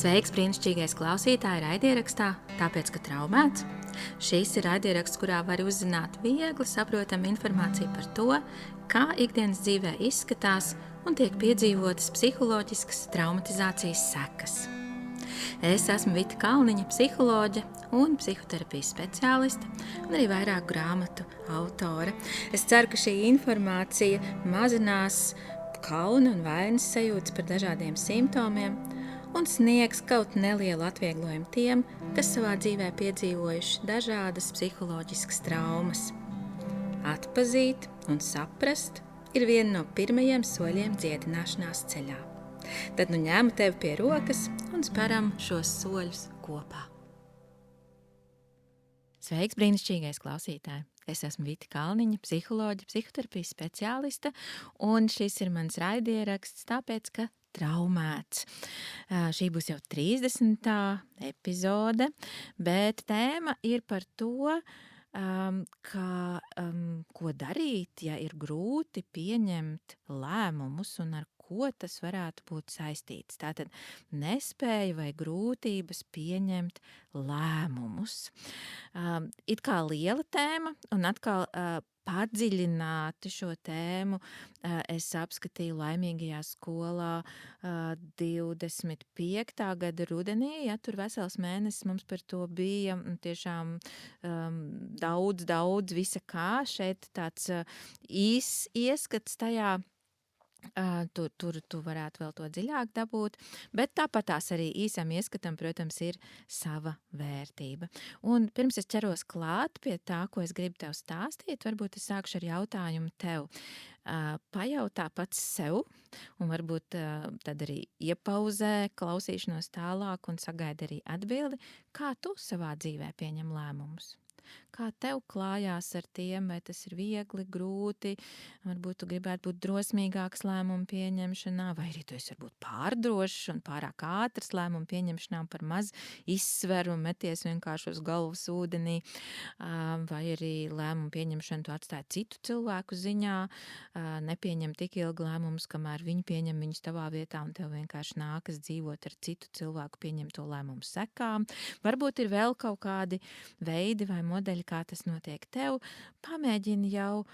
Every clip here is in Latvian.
Sveiks, brīnišķīgais klausītāji raidierakstā, tāpēc, ka traumēts. Šis ir raidieraksts, kurā var uzzināt viegli saprotamu informāciju par to, kā ikdienas dzīvē izskatās un tiek piedzīvotas psiholoģiskas traumatizācijas sekas. Es esmu Vita Kalniņa, psiholoģe un psihoterapijas speciāliste, un arī vairāku grāmatu autore. Es ceru, ka šī informācija mazinās kauna un vainas sajūtas par dažādiem simptomiem un sniegs kaut nelielu atvieglojumu tiem, kas savā dzīvē piedzīvojuši dažādas psiholoģiskas traumas. Atpazīt un saprast ir viena no pirmajiem soļiem dziedināšanās ceļā. Tad nu ņemu tevi pie rokas un speram šos soļus kopā. Sveiks, brīnišķīgais klausītāji! Es esmu Vita Kalniņa, psiholoģe, psihoterapijas speciāliste, un šis ir mans raidieraksts, tāpēc, ka traumēts. Šī būs jau 30. epizode, bet tēma ir par to, ko darīt, ja ir grūti pieņemt lēmumus un ar ko tas varētu būt saistīts. Tātad nespēja vai grūtības pieņemt lēmumus. It kā liela tēma, un atkal padziļināti šo tēmu es apskatīju Laimīgajā skolā 25. gada rudenī. Ja, tur vesels mēnesis mums par to bija tiešām daudz visa kā. Šeit tāds ieskats tajā. Tur tu varētu vēl to dziļāk dabūt, bet tāpat tās arī īsam ieskatam, protams, ir sava vērtība. Un pirms es ķeros klāt pie tā, ko es gribu tev stāstīt, varbūt es sākšu ar jautājumu tev. Pajautā pats sev, un varbūt tad arī iepauzē klausīšanos tālāk un sagaida arī atbildi, kā tu savā dzīvē pieņem lēmumus. Kā tev klājās ar tiem, vai tas ir viegli, grūti, varbūt tu gribētu būt drosmīgāks lēmumu pieņemšanā, vai arī tu esi varbūt pārdrošs un pārāk ātrs lēmumu pieņemšanā, par maz izsver un meties vienkārši uz galvas ūdenī, vai arī lēmumu pieņemšanu tu atstāji citu cilvēku ziņā, nepieņem tik ilgi lēmumus, kamēr viņi pieņem viņus tavā vietā, un tev vienkārši nākas dzīvot ar citu cilvēku pieņemto lēmumu sekām. Varbūt ir vēl kaut kādi veidi vai modeļi, kā tas notiek tev, pamēģini jau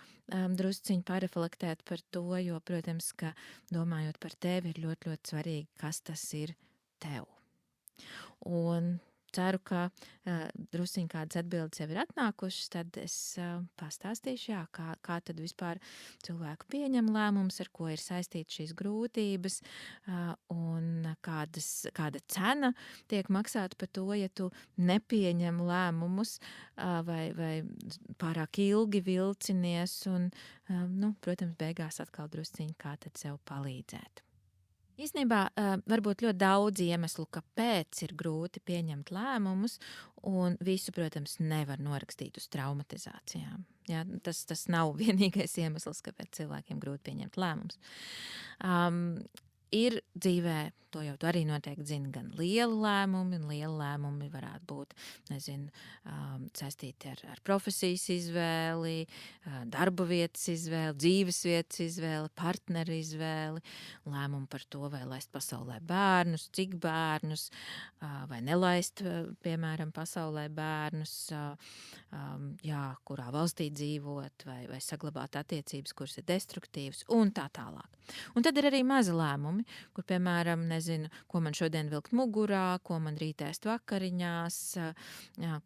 drusciņi pareflektēt par to, jo, protams, ka domājot par tevi ir ļoti svarīgi, kas tas ir tev. Un ceru, ka drusciņi kādas atbildes jau ir atnākušas, tad es pastāstīšu, kā tad vispār cilvēku pieņem lēmumus, ar ko ir saistīts šīs grūtības, un kāda cena tiek maksāta par to, ja tu nepieņem lēmumus vai pārāk ilgi vilcinies un, protams, beigās atkal drusciņi, kā tad sev palīdzēt. Īstenībā varbūt ļoti daudz iemeslu, kāpēc ir grūti pieņemt lēmumus, un visu, protams, nevar norakstīt uz traumatizācijām. Ja, tas nav vienīgais iemesls, kāpēc cilvēkiem grūti pieņemt lēmumus. Ir dzīvē, to jau tu arī noteikti zini, gan lieli lēmumi, un lieli lēmumi varētu būt, saistīti ar profesijas izvēli, darba vietas izvēli, dzīves vietas izvēli, partneru izvēli, lēmumu par to, vai laist pasaulē bērnus, cik bērnus, vai nelaist, piemēram, pasaulē bērnus, kurā valstī dzīvot, vai saglabāt attiecības, kuras ir destruktīvas, un tā tālāk. Un tad ir arī mazi lēmumi, kur, piemēram, nezinu, ko man šodien vilkt mugurā, ko man rīt ēst vakariņās,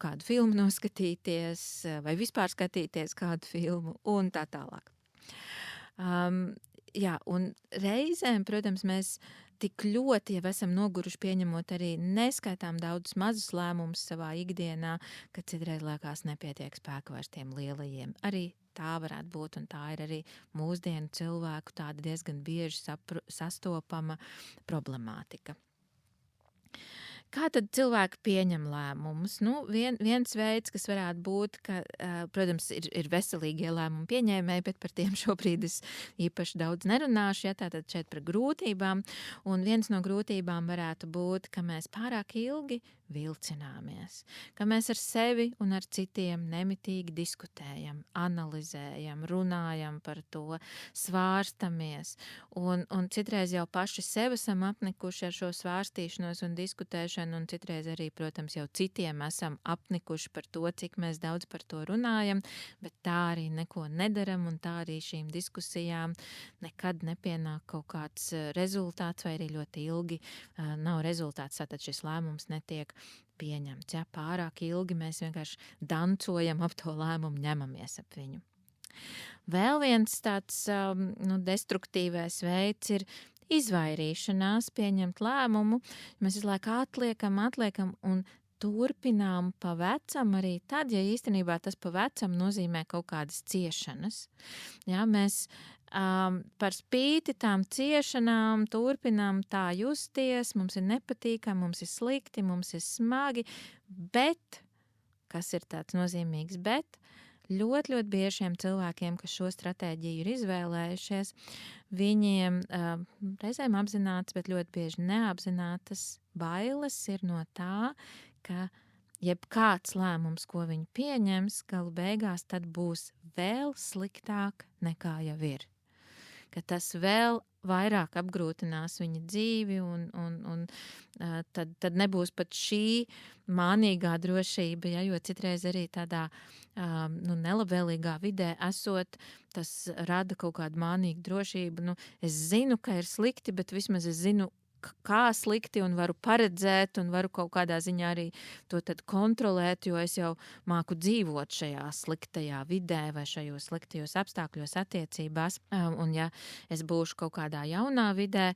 kādu filmu noskatīties, vai vispār skatīties kādu filmu, un tā tālāk. Un reizēm, protams, mēs tik ļoti jau esam noguruši pieņemot arī neskaitām daudzus mazus lēmumus savā ikdienā, ka citreiz liekas nepietiek spēka vairs tiem lielajiem. Arī tā varētu būt, un tā ir arī mūsdienu cilvēku tāda diezgan bieži sastopama problemātika. Kā tad cilvēki pieņem lēmumus? Viens veids, kas varētu būt, ka, protams, ir veselīgie lēmumu pieņēmēji, bet par tiem šobrīd es īpaši daudz nerunāšu, tātad šeit par grūtībām. Un viens no grūtībām varētu būt, ka mēs pārāk ilgi vilcināmies, ka mēs ar sevi un ar citiem nemitīgi diskutējam, analizējam, runājam par to, svārstamies, un citreiz jau paši sevi esam apnikuši ar šo svārstīšanos un diskutēšanu, un citreiz arī, protams, jau citiem esam apnikuši par to, cik mēs daudz par to runājam, bet tā arī neko nedaram, un tā arī šīm diskusijām nekad nepienāk kaut kāds rezultāts, vai arī ļoti ilgi nav rezultāts, tātad šis lēmums netiek pieņemts. Ja? Pārāk ilgi mēs vienkārši dancojam ap to lēmumu, ņemamies ap viņu. Vēl viens tāds destruktīvais veids ir izvairīšanās pieņemt lēmumu. Mēs visu laiku atliekam un turpinām pa vecam arī tad, ja īstenībā tas pa vecam nozīmē kaut kādas ciešanas. Ja, mēs par spīti tām ciešanām turpinām tā justies, mums ir nepatīkami, mums ir slikti, mums ir smagi, bet, kas ir tāds nozīmīgs bet, ļoti, ļoti bieži šiem cilvēkiem, kas šo stratēģiju ir izvēlējušies, viņiem reizēm apzināts, bet ļoti bieži neapzinātas bailes ir no tā, ka jebkāds lēmums, ko viņi pieņems, galu beigās tad būs vēl sliktāk nekā jau ir. Ka tas vēl vairāk apgrūtinās viņa dzīvi un tad nebūs pat šī mānīgā drošība, ja, jo citreiz arī tādā nelabvēlīgā vidē esot, tas rada kaut kādu mānīgu drošību. Es zinu, ka ir slikti, bet vismaz es zinu, kā slikti un varu paredzēt un varu kaut kādā ziņā arī to tad kontrolēt, jo es jau māku dzīvot šajā sliktajā vidē vai šajos sliktajos apstākļos attiecībās. Un ja es būšu kaut kādā jaunā vidē,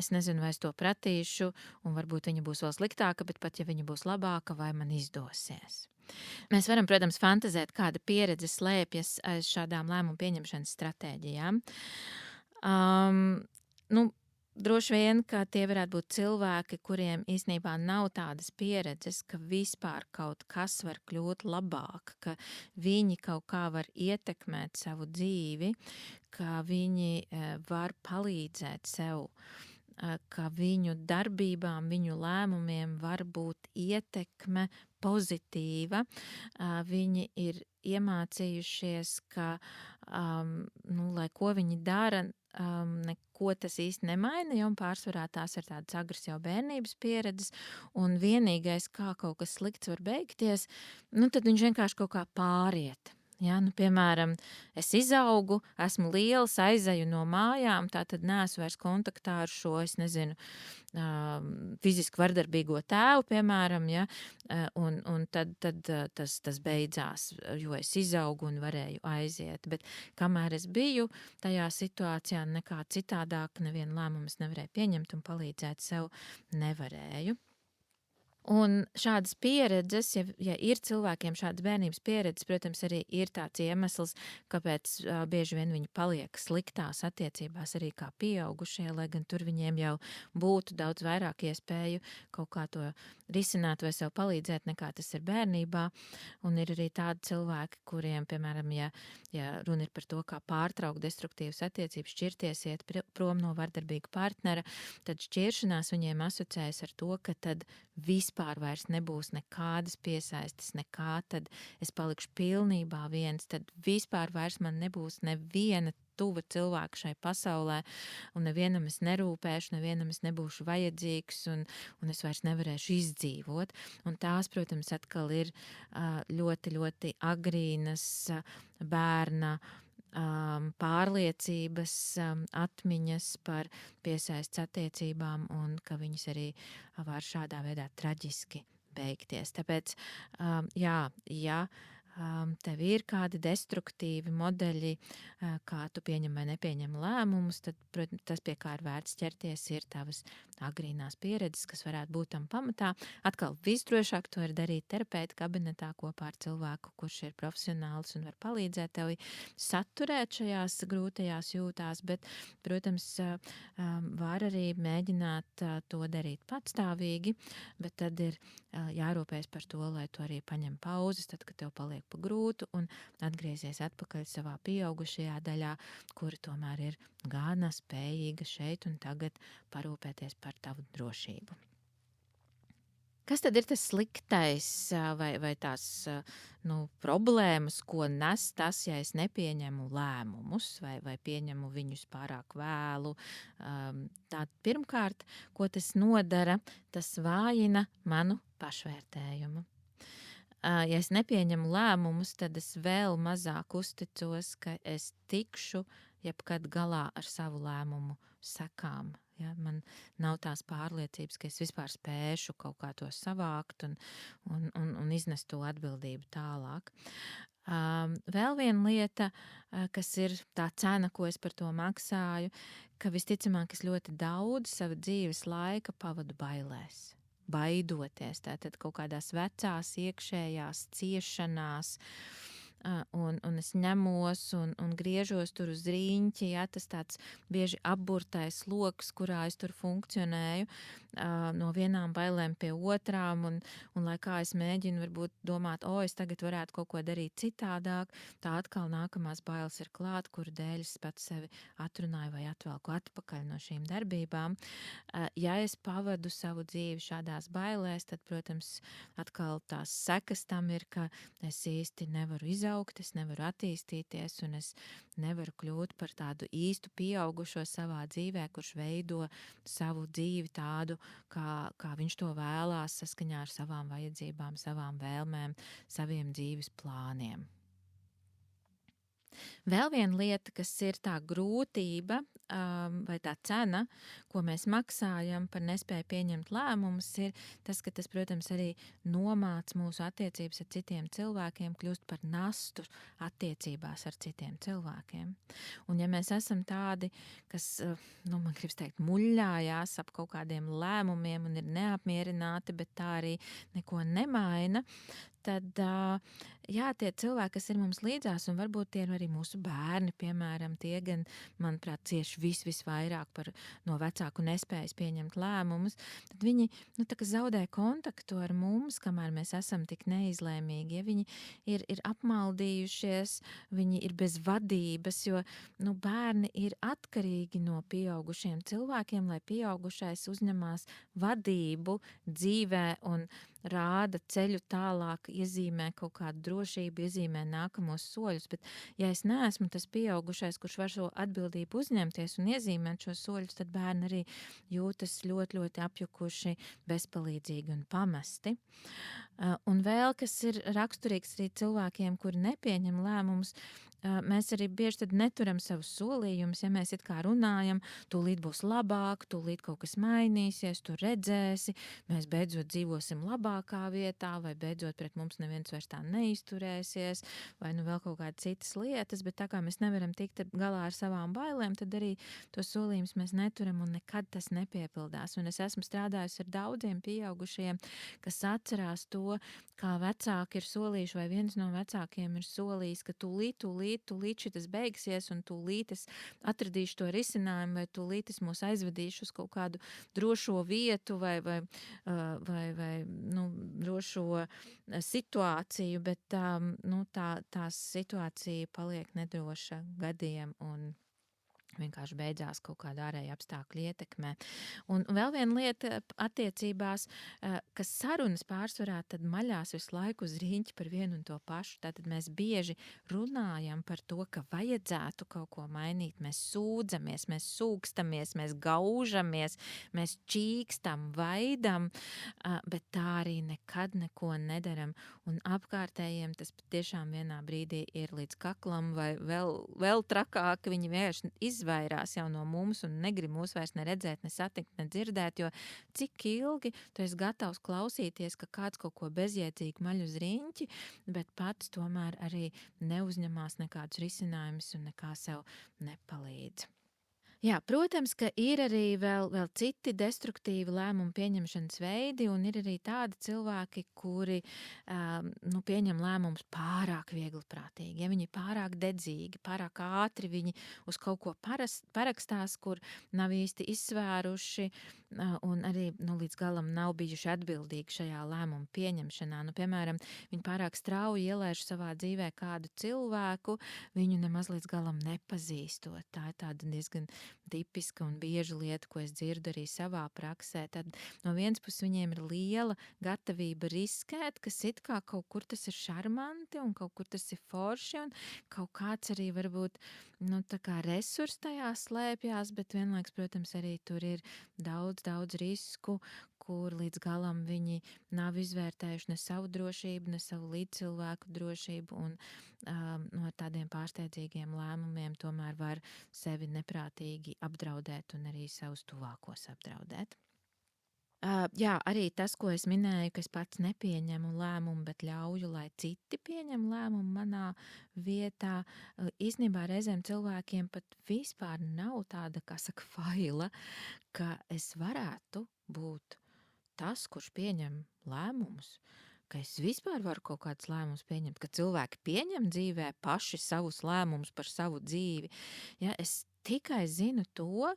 es nezinu, vai es to pratīšu un varbūt viņa būs vēl sliktāka, bet pat ja viņa būs labāka, vai man izdosies. Mēs varam, protams, fantazēt, kāda pieredze slēpjas aiz šādām lēmumu pieņemšanas stratēģijām. Droši vien, ka tie varētu būt cilvēki, kuriem īstenībā nav tādas pieredzes, ka vispār kaut kas var kļūt labāk, ka viņi kaut kā var ietekmēt savu dzīvi, ka viņi var palīdzēt sev, ka viņu darbībām, viņu lēmumiem var būt ietekme pozitīva. Viņi ir iemācījušies, ka, lai ko viņi dara, neko tas īsti nemaina, jo pārsvarā tās ir tādas agras jau bērnības pieredzes, un vienīgais, kā kaut kas slikts var beigties, tad viņš vienkārši kaut kā pāriet. Ja, piemēram, es izaugu, esmu liels, aizeju no mājām, tātad neesmu vairs kontaktā ar šo, es nezinu, fiziski vardarbīgo tēvu, piemēram, ja, un tad tas beidzās, jo es izaugu un varēju aiziet. Bet kamēr es biju tajā situācijā, nekā citādāk, nevienu lēmumu es nevarēju pieņemt un palīdzēt sev nevarēju. Un šādas pieredzes, ja ir cilvēkiem šādas bērnības pieredzes, protams, arī ir tāds iemesls, kāpēc bieži vien viņi paliek sliktās attiecībās arī kā pieaugušie, lai gan tur viņiem jau būtu daudz vairāk iespēju kaut kā to risināt vai sev palīdzēt, nekā tas ir bērnībā. Un ir arī tādi cilvēki, kuriem, piemēram, ja runa ir par to, kā pārtraukt destruktīvas attiecības, šķirties, iet prom no vardarbīga partnera, tad šķiršanās viņiem asociējas ar to, ka tad vispār vairs nebūs nekādas piesaistes, nekā, tad es palikšu pilnībā viens, tad vispār vairs man nebūs neviena tuva cilvēka šai pasaulē, un nevienam es nerūpēšu, nevienam es nebūšu vajadzīgs, un es vairs nevarēšu izdzīvot. Un tās, protams, atkal ir ļoti, ļoti agrīnas bērna pārliecības, atmiņas par piesaistes attiecībām un ka viņas arī var šādā veidā traģiski beigties. Tāpēc, tev ir kādi destruktīvi modeļi, kā tu pieņem vai nepieņem lēmumus, tad, protams, tas, pie kā ir vērts ķerties, ir tavas agrīnās pieredzes, kas varētu būt tam pamatā. Atkal visdrošāk to ir darīt terapeita kabinetā kopā ar cilvēku, kurš ir profesionāls un var palīdzēt tev saturēt šajās grūtajās jūtās, bet, protams, var arī mēģināt to darīt patstāvīgi, bet tad ir jārūpējas par to, lai tu arī paņem pauzes, tad, kad tev paliek pa grūtu un atgriezies atpakaļ savā pieaugušajā daļā, kura tomēr ir gana spējīga šeit un tagad parūpēties par tavu drošību. Kas tad ir tas sliktais vai tās problēmas, ko nes tas, ja es nepieņemu lēmumus vai pieņemu viņus pārāk vēlu? Tā pirmkārt, ko tas nodara, tas vājina manu pašvērtējumu. Ja es nepieņemu lēmumus, tad es vēl mazāk uzticos, ka es tikšu jebkad galā ar savu lēmumu sekām. Ja, man nav tās pārliecības, ka es vispār spēšu kaut kā to savākt un iznest to atbildību tālāk. Vēl viena lieta, kas ir tā cena, ko es par to maksāju, ka visticamāk es ļoti daudz sava dzīves laika pavadu bailēs. Baidoties, tātad kaut kādās vecās iekšējās ciešanās, un es ņemos un griežos tur uz rīņķi, ja, tas tāds bieži apburtais loks, kurā es tur funkcionēju, no vienām bailēm pie otrām, un lai kā es mēģinu varbūt domāt, es tagad varētu kaut ko darīt citādāk, tā atkal nākamās bailes ir klāt, kuru dēļ es pats sevi atrunāju vai atvelku atpakaļ no šīm darbībām. Ja es pavadu savu dzīvi šādās bailēs, tad, protams, atkal tās sekas tam ir, ka es īsti nevaru izaugt, es nevaru attīstīties, un es nevaru kļūt par tādu īstu pieaugušo savā dzīvē, kurš veido savu dzīvi tādu, kā viņš to vēlās, saskaņā ar savām vajadzībām, savām vēlmēm, saviem dzīves plāniem. Vēl viena lieta, kas ir tā grūtība vai tā cena, ko mēs maksājam par nespēju pieņemt lēmumus, ir tas, ka tas, protams, arī nomāc mūsu attiecības ar citiem cilvēkiem, kļūst par nastu attiecībās ar citiem cilvēkiem. Un ja mēs esam tādi, kas, man gribas teikt, muļļājās ap kaut kādiem lēmumiem un ir neapmierināti, bet tā arī neko nemaina, tad tie cilvēki, kas ir mums līdzās, un varbūt tie ir arī mūsu bērni, piemēram, tie gan, manuprāt, cieši visvairāk no vecāku nespējas pieņemt lēmumus, tad viņi tā kā zaudē kontaktu ar mums, kamēr mēs esam tik neizlēmīgi. Ja viņi ir apmaldījušies, viņi ir bez vadības, jo bērni ir atkarīgi no pieaugušiem cilvēkiem, lai pieaugušais uzņemās vadību dzīvē un rāda ceļu tālāk, iezīmē kaut kādu drošību, iezīmē nākamos soļus, bet ja es neesmu tas pieaugušais, kurš var šo atbildību uzņemties un iezīmēt šos soļus, tad bērni arī jūtas ļoti, ļoti apjukuši, bezpalīdzīgi un pamesti. Un vēl, kas ir raksturīgs arī cilvēkiem, kuri nepieņem lēmumus, mēs arī bieži tad neturam savus solījumus, ja mēs it kā runājam, tūlīt būs labāk, tūlīt kaut kas mainīsies, tu redzēsi, mēs beidzot dzīvosim labākā vietā, vai beidzot pret mums neviens vairs tā neizturēsies, vai vēl kaut kādas citas lietas, bet tā kā mēs nevaram tikt galā ar savām bailēm, tad arī tos solījumus mēs neturam un nekad tas nepiepildās. Un es esmu strādājusi ar daudziem pieaugušiem, kas atcerās to, kā vecāki ir solījuši, vai viens no vecākiem ir solījis, ka tūlīt šitas beigsies, un tūlīt es atradīšu to risinājumu, vai tūlīt es mūs aizvedīšu uz kaut kādu drošo vietu vai drošo situāciju, bet tā situācija paliek nedroša gadiem un vienkārši beidzās kaut kāda ārēja apstākļa ietekmē. Un vēl viena lieta attiecībās, ka sarunas pārsvarā tad maļās visu laiku uz riņķi par vienu un to pašu. Tātad mēs bieži runājam par to, ka vajadzētu kaut ko mainīt. Mēs sūdzamies, mēs sūkstamies, mēs gaužamies, mēs čīkstam, vaidam, bet tā arī nekad neko nedaram. Un apkārtējiem tas tiešām vienā brīdī ir līdz kaklam vai vēl trakāk, viņi vienkārši izvairās jau no mums un negrib mūs vairs ne redzēt, ne satikt, ne dzirdēt, jo cik ilgi tu esi gatavs klausīties, ka kāds kaut ko bezjēdzīgi maļ uz riņķi, bet pats tomēr arī neuzņemās nekādus risinājumus un nekā sev nepalīdz. Jā, protams, ka ir arī vēl citi destruktīvi lēmumu pieņemšanas veidi, un ir arī tādi cilvēki, kuri pieņem lēmumus pārāk viegliprātīgi. Ja viņi ir pārāk dedzīgi, pārāk ātri, viņi uz kaut ko parakstās, kur nav īsti izsvēruši, un arī līdz galam nav bijuši atbildīgi šajā lēmumu pieņemšanā. Piemēram, viņi pārāk strauji ielaiž savā dzīvē kādu cilvēku, viņu nemaz līdz galam nepazīstot. Tā ir tāda diezgan tipiska un bieža lieta, ko es dzirdu arī savā praksē. Tad no vienas puses viņiem ir liela gatavība riskēt, kas it kā kaut kur tas ir šarmanti un kaut kur tas ir forši un kaut kāds arī varbūt tā kā resurs tajā slēpjās, bet vienlaiks, protams, arī tur ir daudz risku, kur līdz galam viņi nav izvērtējuši ne savu drošību, ne savu līdzcilvēku drošību un no tādiem pārsteidzīgiem lēmumiem tomēr var sevi neprātīgi apdraudēt un arī savus tuvākos apdraudēt. Jā, arī tas, ko es minēju, ka es pats nepieņemu lēmumu, bet ļauju, lai citi pieņem lēmumu manā vietā. Īstenībā reizēm cilvēkiem pat vispār nav tāda, kā saka, faila, ka es varētu būt tas, kurš pieņem lēmumus, ka es vispār varu kaut kādus lēmumus pieņemt, ka cilvēki pieņem dzīvē paši savus lēmumus par savu dzīvi. Ja, es tikai zinu to,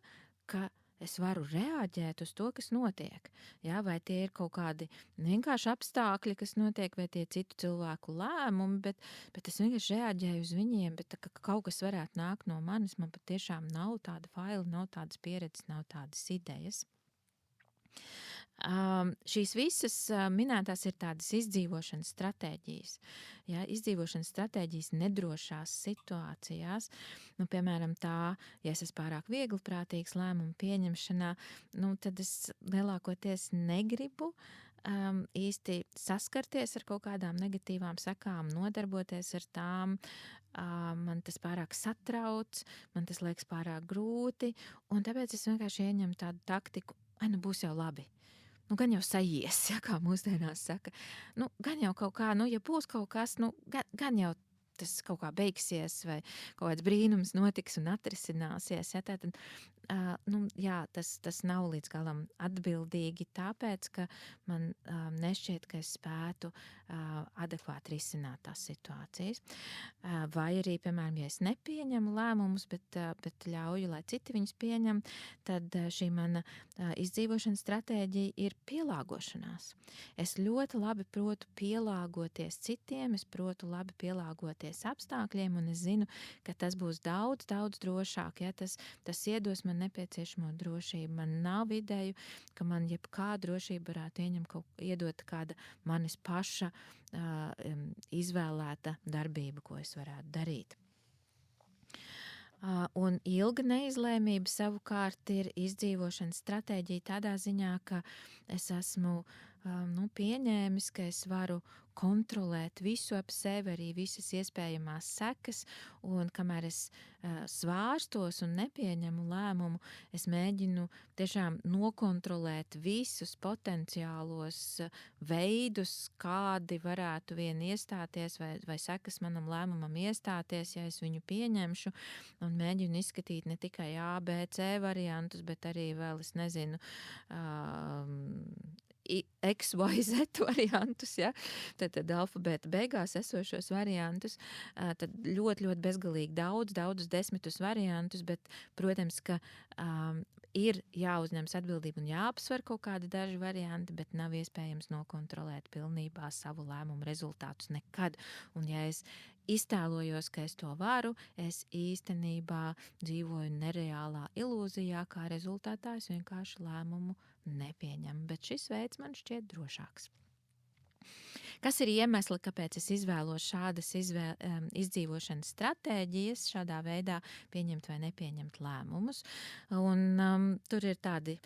ka es varu reaģēt uz to, kas notiek. Ja, vai tie ir kaut kādi vienkārši apstākļi, kas notiek, vai tie citu cilvēku lēmumi, bet es vienkārši reaģēju uz viņiem, bet ka kaut kas varētu nākt no manis, man patiešām nav tāda faila, nav tādas pieredzes, nav tādas idejas. Šīs visas minētās ir tādas izdzīvošanas stratēģijas. Ja, izdzīvošanas stratēģijas nedrošās situācijās, piemēram tā, ja es esmu pārāk viegliprātīgs lēmumu pieņemšanā, tad es lielākoties negribu īsti saskarties ar kaut kādām negatīvām sekām, nodarboties ar tām, man tas pārāk satrauc, man tas liekas pārāk grūti, un tāpēc es vienkārši ieņemu tādu taktiku, būs jau labi. Gan jau sajies, ja, kā mūsdienās saka. Gan jau kaut kā, ja būs kaut kas, gan jau tas kaut kā beigsies vai kaut kāds brīnums notiks un atrisināsies. Ja, tātad, jā, tas nav līdz galam atbildīgi, tāpēc, ka man nešķiet, ka es spētu adekvāti risināt tās situācijas. Vai arī, piemēram, ja es nepieņemu lēmumus, bet ļauju, lai citi viņus pieņem, tad šī mana izdzīvošanas stratēģija ir pielāgošanās. Es ļoti labi protu pielāgoties citiem, es protu labi pielāgoties apstākļiem, un es zinu, ka tas būs daudz drošāk, ja tas iedos man nepieciešamo drošību. Man nav ideju, ka man jebkādu drošību varētu iedot kāda manis paša izvēlēta darbība, ko es varētu darīt. Un ilga neizlēmība savukārt ir izdzīvošanas stratēģija tādā ziņā, ka es esmu pieņēmis, ka es varu kontrolēt visu ap sevi, arī visas iespējamās sekas, un kamēr es svārstos un nepieņemu lēmumu, es mēģinu tiešām nokontrolēt visus potenciālos veidus, kādi varētu vien iestāties vai sekas manam lēmumam iestāties, ja es viņu pieņemšu, un mēģinu izskatīt ne tikai A, B, C variantus, bet arī vēl, es nezinu, X, Y, Z variantus, ja? Tad alfabēta beigās esošos variantus, tad ļoti bezgalīgi daudzus desmitus variantus, bet, protams, ka ir jāuzņemas atbildība un jāapsver kaut kādi daži varianti, bet nav iespējams nokontrolēt pilnībā savu lēmumu rezultātus nekad. Un ja es iztēlojos, ka es to varu, es īstenībā dzīvoju nereālā ilūzijā, kā rezultātā es vienkārši lēmumu nepieņemu, bet šis veids man šķiet drošāks. Kas ir iemesli, kāpēc es izvēlos šādas izdzīvošanas stratēģijas, šādā veidā pieņemt vai nepieņemt lēmumus? Un tur ir tādi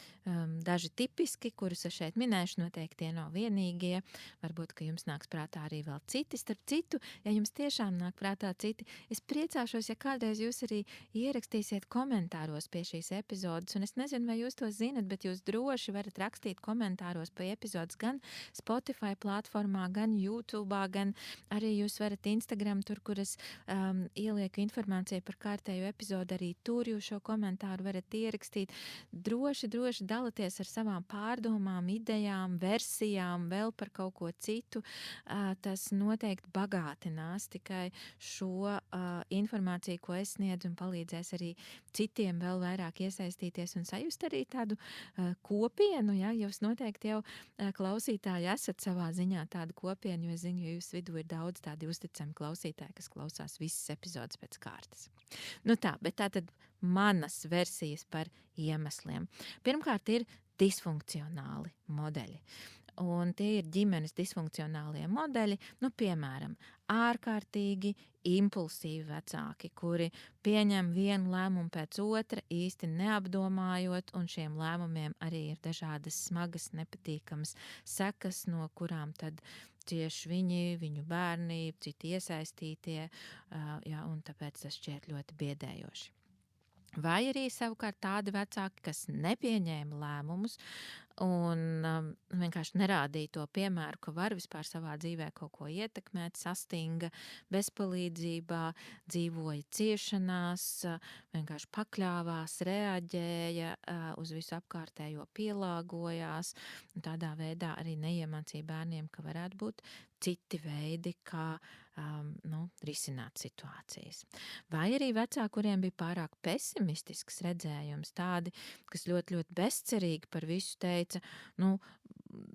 daži tipiski, kurus es šeit minēšu, noteikti tie nav vienīgie. Varbūt, ka jums nāks prātā arī vēl citi. Starp citu, ja jums tiešām nāk prātā citi, es priecāšos, ja kādreiz jūs arī ierakstīsiet komentāros pie šīs epizodes. Un es nezinu, vai jūs to zinat, bet jūs droši varat rakstīt komentāros pie epizodes gan Spotify platformā, gan YouTube, gan arī jūs varat Instagram, tur, kur es ielieku informāciju par kārtējo epizodu, arī tur jūs šo komentāru varat ierakstīt. Droši dalieties ar savām pārdomām, idejām, versijām, vēl par kaut ko citu. Tas noteikti bagātinās tikai šo informāciju, ko es sniedzu, un palīdzēs arī citiem vēl vairāk iesaistīties un sajust arī tādu kopienu. Ja? Jūs noteikti jau klausītāji esat savā ziņā tāda kopiena, jo es zinu, jo jūs vidū ir daudz tādi uzticami klausītāji, kas klausās visas epizodes pēc kārtas. Nu tā, bet tātad manas versijas par iemesliem. Pirmkārt ir disfunkcionāli modeļi. Un tie ir ģimenes disfunkcionālie modeļi, nu, piemēram, ārkārtīgi impulsīvi vecāki, kuri pieņem vienu lēmumu pēc otra, īsti neapdomājot, un šiem lēmumiem arī ir dažādas smagas, nepatīkamas sekas, no kurām tad cieši viņi, viņu bērni, citi iesaistītie, un tāpēc tas šķiet ļoti biedējoši. Vai arī savukārt tādi vecāki, kas nepieņēma lēmumus un vienkārši nerādīja to piemēru, ka var vispār savā dzīvē kaut ko ietekmēt, sastinga bezpalīdzībā, dzīvoja ciešanās, vienkārši pakļāvās, reaģēja uz visu apkārtējo, pielāgojās, un tādā veidā arī neiemācīja bērniem, ka varētu būt citi veidi, kā risināt situācijas. Vai arī vecāki, kuriem bija pārāk pesimistisks redzējums, tādi, kas ļoti, ļoti bezcerīgi par visu teica,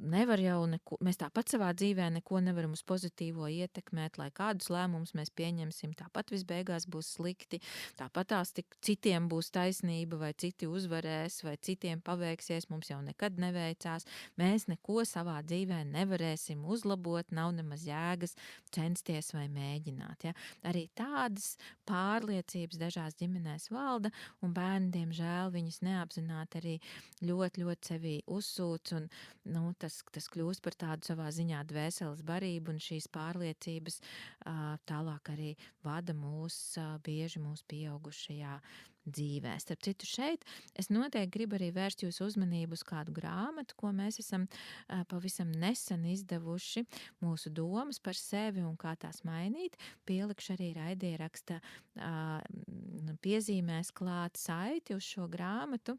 nevar jau neko, mēs tāpat savā dzīvē neko nevaram uz pozitīvo ietekmēt, lai kādus lēmumus mēs pieņemsim, tāpat visbeigās būs slikti, tāpat tās citiem būs taisnība, vai citi uzvarēs, vai citiem paveiksies, mums jau nekad neveicās, mēs neko savā dzīvē nevarēsim uzlabot, nav nemaz jēgas censties vai mēģināt. Ja? Arī tādas pārliecības dažās ģimenēs valda, un bērni, diemžēl, viņus neapzināti arī ļoti, ļoti sevī uzsūc, un tas kļūst par tādu savā ziņā dvēseles barību, un šīs pārliecības tālāk arī vada bieži mūsu pieaugušajā dzīvē. Starp citu, šeit es noteikti gribu arī vērst jūsu uzmanību uz kādu grāmatu, ko mēs esam pavisam nesen izdevuši, mūsu domas par sevi un kā tās mainīt. Pielikšu arī raidieraksta piezīmēs klāt saiti uz šo grāmatu,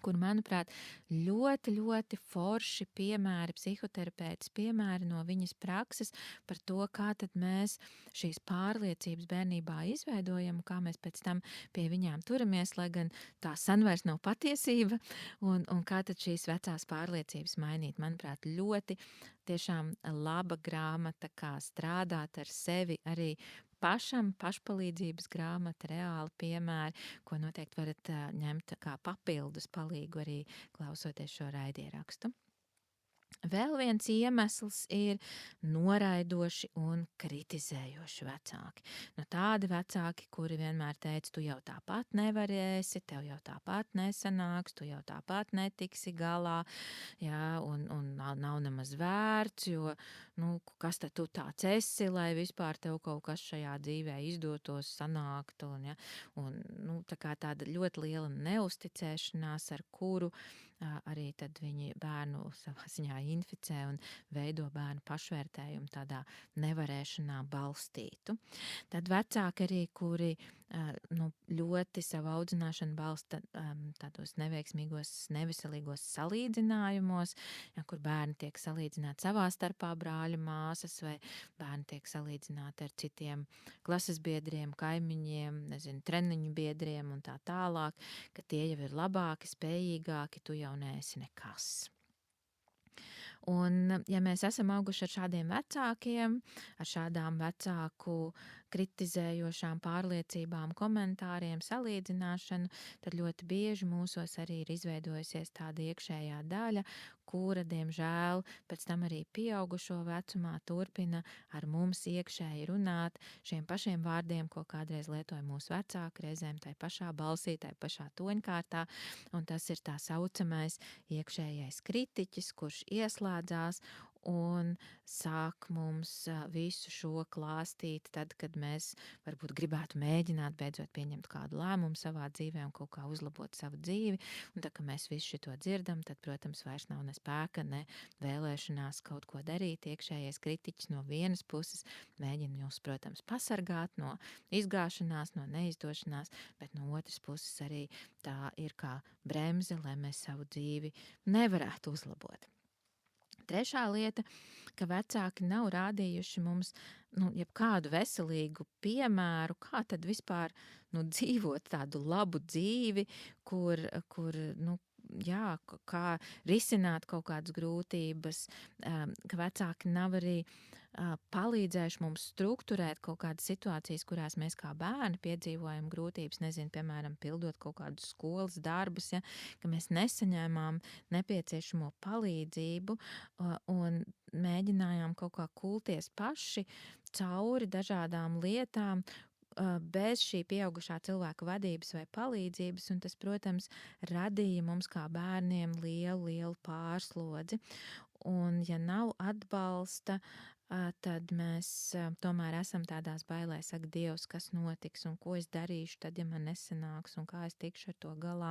kur, manuprāt, ļoti, ļoti forši piemēri, psihoterapeitas piemēri no viņas prakses par to, kā tad mēs šīs pārliecības bērnībā izveidojam, kā mēs pēc tam pie viņām turamies, lai gan tā sen vairs nav patiesība, un kā tad šīs vecās pārliecības mainīt. Manuprāt, ļoti tiešām laba grāmata, kā strādāt ar sevi arī pašam, pašpalīdzības grāmata, reāli piemēri, ko noteikti varat ņemt kā papildus palīgu arī klausoties šo raidierakstu. Vēl viens iemesls ir noraidoši un kritizējoši vecāki. Tādi vecāki, kuri vienmēr teica, tu jau tāpat nevarēsi, tev jau tāpat nesanāks, tu jau tāpat netiksi galā, jā, un nav nemaz vērts, jo, kas tad tu tāds esi, lai vispār tev kaut kas šajā dzīvē izdotos, sanāktu, un tā kā tāda ļoti liela neusticēšanās, ar kuru arī tad viņi bērnu savā ziņā inficē un veido bērnu pašvērtējumu tādā nevarēšanā balstītu. Tad vecāki arī, kuri ļoti savu audzināšanu balsta tādos neveiksmīgos, neveselīgos salīdzinājumos, kur bērni tiek salīdzināti savā starpā, brāļi, māsas, vai bērni tiek salīdzināti ar citiem klases biedriem, kaimiņiem, treniņu biedriem un tā tālāk, ka tie jau ir labāki, spējīgāki, tu jau neesi nekas. Un, ja mēs esam auguši ar šādiem vecākiem, ar šādām vecāku kritizējošām pārliecībām, komentāriem, salīdzināšanu, tad ļoti bieži mūsos arī ir izveidojusies tāda iekšējā daļa, kura, diemžēl, pēc tam arī pieaugušo vecumā turpina ar mums iekšēji runāt šiem pašiem vārdiem, ko kādreiz lietoja mūsu vecāki, reizēm tai pašā balsī, tai pašā toņkārtā, un tas ir tā saucamais iekšējais kritiķis, kurš ieslēdzās un sāk mums visu šo klāstīt tad, kad mēs varbūt gribētu mēģināt beidzot pieņemt kādu lēmumu savā dzīvē un kaut kā uzlabot savu dzīvi. Un tā, ka mēs visu šito dzirdam, tad, protams, vairs nav ne spēka, ne vēlēšanās kaut ko darīt. Iekšējais kritiķis no vienas puses mēģina jūs, protams, pasargāt no izgāšanās, no neizdošanās, bet no otras puses arī tā ir kā bremze, lai mēs savu dzīvi nevarētu uzlabot. Trešā lieta, ka vecāki nav rādījuši mums jebkādu veselīgu piemēru, kā tad vispār dzīvot tādu labu dzīvi, kur kā risināt kaut kādas grūtības, ka vecāki nav arī palīdzējuši mums strukturēt kaut kādas situācijas, kurās mēs kā bērni piedzīvojam grūtības, nezinu, piemēram, pildot kaut kādus skolas darbus, ja, ka mēs nesaņēmām nepieciešamo palīdzību un mēģinājām kaut kā kulties paši cauri dažādām lietām, bez šī pieaugušā cilvēka vadības vai palīdzības, un tas, protams, radīja mums kā bērniem lielu pārslodzi. Un ja nav atbalsta, tad mēs tomēr esam tādās bailēs, saka Dievs, kas notiks un ko es darīšu tad, ja man nesanāks un kā es tikšu ar to galā.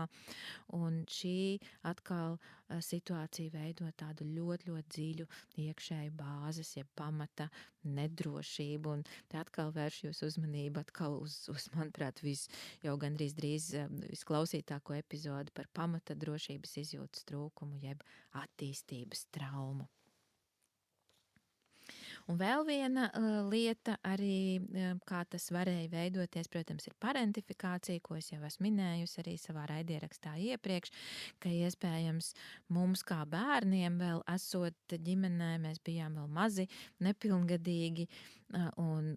Un šī atkal situācija veido tādu ļoti, ļoti dziļu iekšēju bāzes, jeb pamata nedrošību. Un te atkal vērš jūs uzmanību atkal uz manuprāt, jau gandrīz drīz visklausītāko epizodu par pamata drošības izjūtas trūkumu, jeb attīstības traumu. Un vēl viena lieta arī, kā tas varēja veidoties, protams, ir parentifikācija, ko es jau esmu minējusi arī savā raidierakstā iepriekš, ka iespējams mums kā bērniem vēl esot ģimenē, mēs bijām vēl mazi, nepilngadīgi un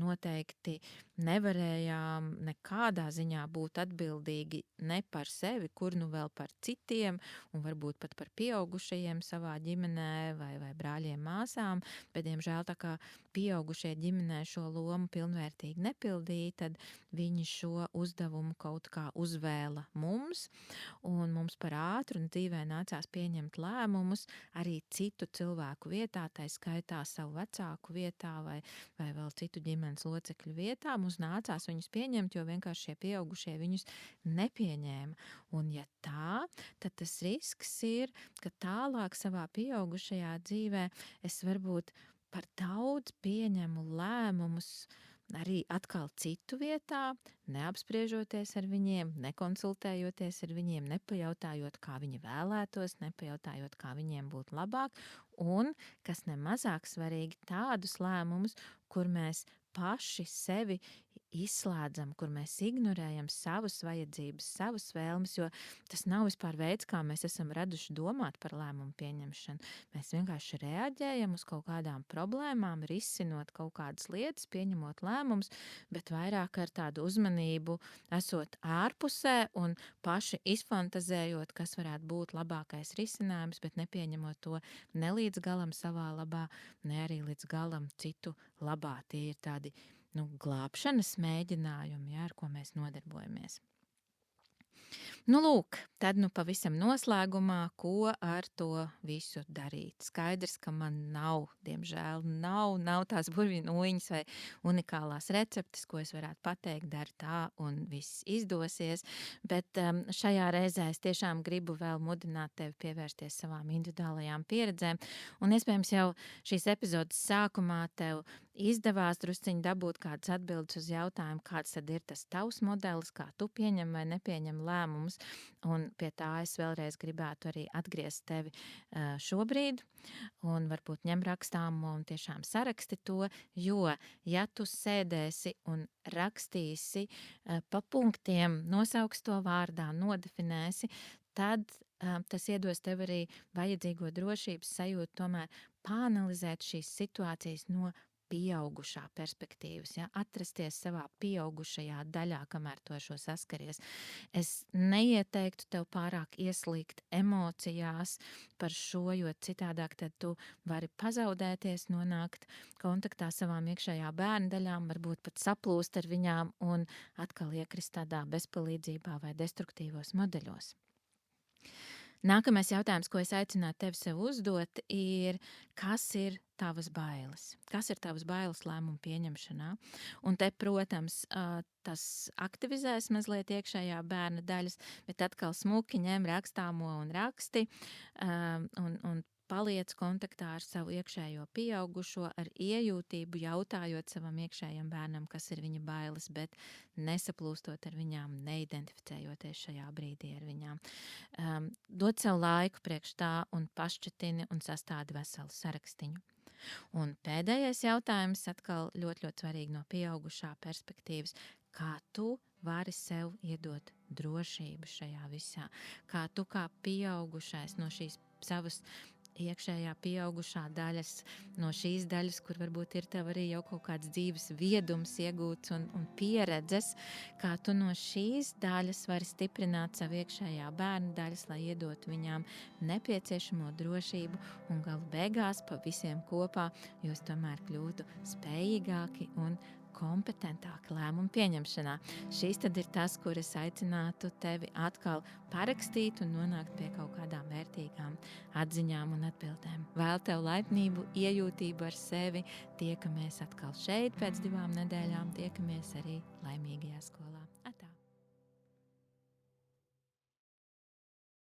noteikti nevarējām nekādā ziņā būt atbildīgi ne par sevi, kur nu vēl par citiem un varbūt pat par pieaugušajiem savā ģimenē vai brāļiem, māsām, bet, diemžēl, tā kā pieaugušie ģimenē šo lomu pilnvērtīgi nepildīja, tad viņi šo uzdevumu kaut kā uzvēla mums, un mums par ātru un dzīvē nācās pieņemt lēmumus arī citu cilvēku vietā, tai skaitā savu vecāku vietā vai vēl citu ģimenes locekļu vietā. Mums nācās viņus pieņemt, jo vienkārši šie pieaugušie viņus nepieņēma. Un ja tā, tad tas risks ir, ka tālāk savā pieaugušajā dzīvē es varbūt par daudz pieņemu lēmumus arī atkal citu vietā, neapspriežoties ar viņiem, nekonsultējoties ar viņiem, nepajautājot, kā viņi vēlētos, nepajautājot, kā viņiem būtu labāk, un, kas nemazāk svarīgi, tādus lēmumus, kur mēs paši sevi izslēdzam, kur mēs ignorējam savas vajadzības, savas vēlmes, jo tas nav vispār veids, kā mēs esam raduši domāt par lēmumu pieņemšanu. Mēs vienkārši reaģējam uz kaut kādām problēmām, risinot kaut kādas lietas, pieņemot lēmumus, bet vairāk ar tādu uzmanību esot ārpusē un paši izfantazējot, kas varētu būt labākais risinājums, bet nepieņemot to ne līdz galam savā labā, ne arī līdz galam citu labā. Tie ir tādi glābšanas mēģinājumi, ar ko mēs nodarbojamies. Lūk, tad pavisam noslēgumā, ko ar to visu darīt. Skaidrs, ka man diemžēl nav tās burvju nūjiņas vai unikālās receptes, ko es varētu pateikt, dari tā un viss izdosies, bet šajā reizē es tiešām gribu vēl mudināt tevi pievērsties savām individuālajām pieredzēm, un iespējams jau šīs epizodes sākumā tev izdevās drusciņi dabūt kādas atbildes uz jautājumu, kāds tad ir tas tavs modelis, kā tu pieņem vai nepieņem lēmumus, un pie tā es vēlreiz gribētu arī atgriezt tevi šobrīd, un varbūt ņem rakstām un tiešām saraksti to, jo, ja tu sēdēsi un rakstīsi pa punktiem, nosauks to vārdā, nodefinēsi, tad tas iedos tev arī vajadzīgo drošības sajūtu tomēr pāanalizēt šīs situācijas no pieaugušā perspektīvas, atrasties savā pieaugušajā daļā, kamēr to ar šo saskaries. Es neieteiktu tev pārāk ieslīgt emocijās par šo, jo citādāk tad tu vari pazaudēties, nonākt kontaktā savām iekšējā bērna daļām, varbūt pat saplūst ar viņām un atkal iekrist tādā bezpalīdzībā vai destruktīvos modeļos. Nākamais jautājums, ko es aicinātu tevi sev uzdot, ir, kas ir tavas bailes? Kas ir tavas bailes lēmumu pieņemšanā? Un te, protams, tas aktivizēs mazliet iekšējā bērna daļas, bet atkal smuki ņem rakstāmo un raksti un paliec kontaktā ar savu iekšējo pieaugušo, ar iejūtību, jautājot savam iekšējam bērnam, kas ir viņa bailes, bet nesaplūstot ar viņām, neidentificējoties šajā brīdī ar viņām. Dod sev laiku priekš tā un pašķetini un sastādi veselu sarakstiņu. Un pēdējais jautājums atkal ļoti, ļoti svarīgi no pieaugušā perspektīvas. Kā tu vari sev iedot drošību šajā visā? Kā tu kā pieaugušais no šīs savas iekšējā pieaugušā daļas, no šīs daļas, kur varbūt ir tev arī jau kaut kāds dzīves viedums iegūts un pieredzes, kā tu no šīs daļas vari stiprināt savu iekšējā bērnu daļas, lai iedot viņām nepieciešamo drošību un galu beigās pa visiem kopā jūs tomēr kļūtu spējīgāki un kompetentāki lēmumu pieņemšanā. Šīs tad ir tas, kur es aicinātu tevi atkal parakstīt un nonākt pie kaut kādām vērtīgām atziņām un atbildēm. Vēl tev laipnību, iejūtību ar sevi. Tiekamies atkal šeit pēc 2 nedēļām. Tiekamies arī laimīgajā skolā.